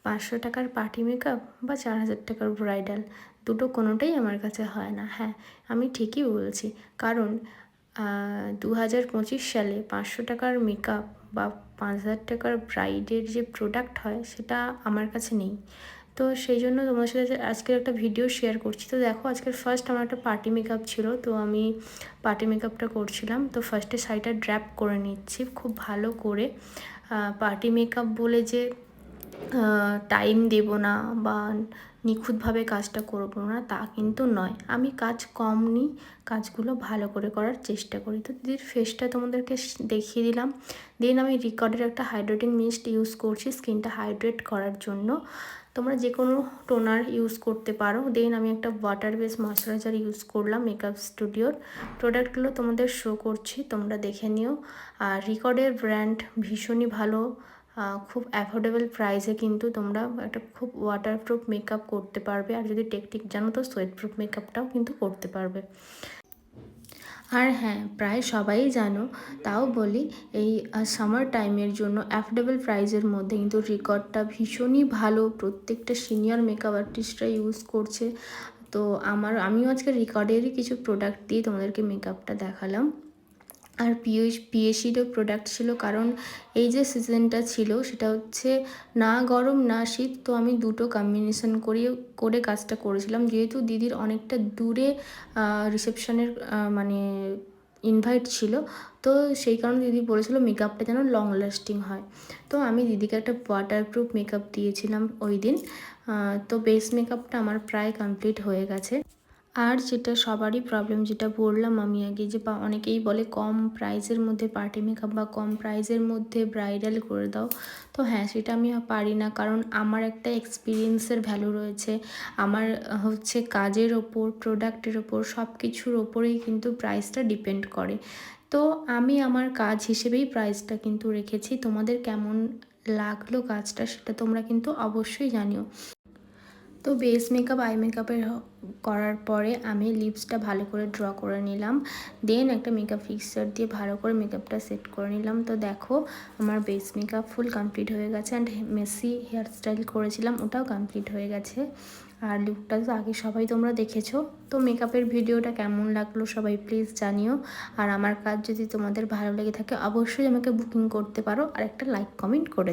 500 টাকার party makeup বা 4000 টাকার ব্রাইডাল, দুটো কোনোটাই আমার কাছে হয় না। হ্যাঁ, আমি ঠিকই বলছি, কারণ 2025 সালে 500 টাকার মেকআপ বা 5000 টাকার ব্রাইডের যে প্রোডাক্ট হয় সেটা আমার কাছে নেই। তো সেই জন্য তোমার সাথে আজকের একটা ভিডিও শেয়ার করছি। তো দেখো, আজকের ফার্স্ট আমার একটা পার্টি মেকআপ ছিল, তো আমি পার্টি মেকআপটা করছিলাম। তো ফার্স্টে শাড়িটা ড্র্যাপ করে নিচ্ছি খুব ভালো করে। পার্টি মেকআপ বলে যে টাইম দেব না বা নিখুঁতভাবে কাজটা করব না তা কিন্তু নয়। আমি কাজ কম নিই, কাজগুলো ভালো করে করার চেষ্টা করি। তো দিদির ফেসটা তোমাদেরকে দেখিয়ে দিলাম। দেন আমি রিকর্ডের একটা হাইড্রেটিং মিস্ট ইউজ করছি স্কিনটা হাইড্রেট করার জন্য। তোমরা যে কোনো টোনার ইউজ করতে পারো। দেন আমি একটা ওয়াটার বেস ময়শ্চারাইজার ইউজ করলাম মেকআপ স্টুডিওর। প্রোডাক্টগুলো তোমাদের শো করছি, তোমরা দেখে নিও। আর রিকর্ডের ব্র্যান্ড ভীষণই ভালো, খুব অ্যাফোর্ডেবল প্রাইসে কিন্তু তোমরা একটা খুব ওয়াটারপ্রুফ মেকআপ করতে পারবে। আর যদি টেকনিক জানো তো সোয়েটপ্রুফ মেকআপটাও কিন্তু করতে পারবে। আর হ্যাঁ, প্রায় সবাই জানো, তাও বলি, এই সামার টাইমের জন্য অ্যাফোর্ডেবল প্রাইসের মধ্যে কিন্তু রিকর্ডটা ভীষণই ভালো, প্রত্যেকটা সিনিয়র মেকআপ আর্টিস্টরা ইউজ করছে। তো আমিও আজকে রিকর্ডেরই কিছু প্রোডাক্ট দিয়ে তোমাদেরকে মেকআপটা দেখালাম। আর পিএসিরও প্রোডাক্ট ছিল, কারণ এই যে সিজনটা ছিল সেটা হচ্ছে না গরম না শীত, তো আমি দুটো কম্বিনেশন করে কাজটা করেছিলাম। যেহেতু দিদির অনেকটা দূরে রিসেপশনের মানে ইনভাইট ছিল, তো সেই কারণে দিদি বলেছিল মেকআপটা যেন লং লাস্টিং হয়। তো আমি দিদিকে একটা ওয়াটারপ্রুফ মেকআপ দিয়েছিলাম ওই দিন। তো বেস মেকআপটা আমার প্রায় কমপ্লিট হয়ে গেছে। আর যেটা সবারই প্রবলেম, যেটা বললাম আমি আগে, যে অনেকেই বলে কম প্রাইসের মধ্যে পার্টি মেকআপ বা কম প্রাইসের মধ্যে ব্রাইডাল করে দাও। তো হ্যাঁ, সেটা আমি পারি না, কারণ আমার একটা এক্সপিরিয়েন্সের ভ্যালু রয়েছে। আমার হচ্ছে কাজের ওপর, প্রোডাক্টের ওপর, সব কিছুর ওপরেই কিন্তু প্রাইসটা ডিপেন্ড করে। তো আমি আমার কাজ হিসেবেই প্রাইসটা কিন্তু রেখেছি। তোমাদের কেমন লাগলো কাজটা সেটা তোমরা কিন্তু অবশ্যই জানিও। তো বেস মেকআপ আই মেকআপের করার পরে আমি লিপসটা ভালো করে ড্র করে নিলাম। দেন একটা মেকআপ ফিক্সার দিয়ে ভালো করে মেকআপটা সেট করে নিলাম। তো দেখো, আমার বেস মেকআপ ফুল কমপ্লিট হয়ে গেছে। অ্যান্ড মেসি হেয়ার স্টাইল করেছিলাম, ওটাও কমপ্লিট হয়ে গেছে। আর লুকটা তো আগে সবাই তোমরা দেখেছো। তো মেকআপের ভিডিওটা কেমন লাগলো সবাই প্লিজ জানিও। আর আমার কাজ যদি তোমাদের ভালো লেগে থাকে অবশ্যই আমাকে বুকিং করতে পারো, আর একটা লাইক কমেন্ট করে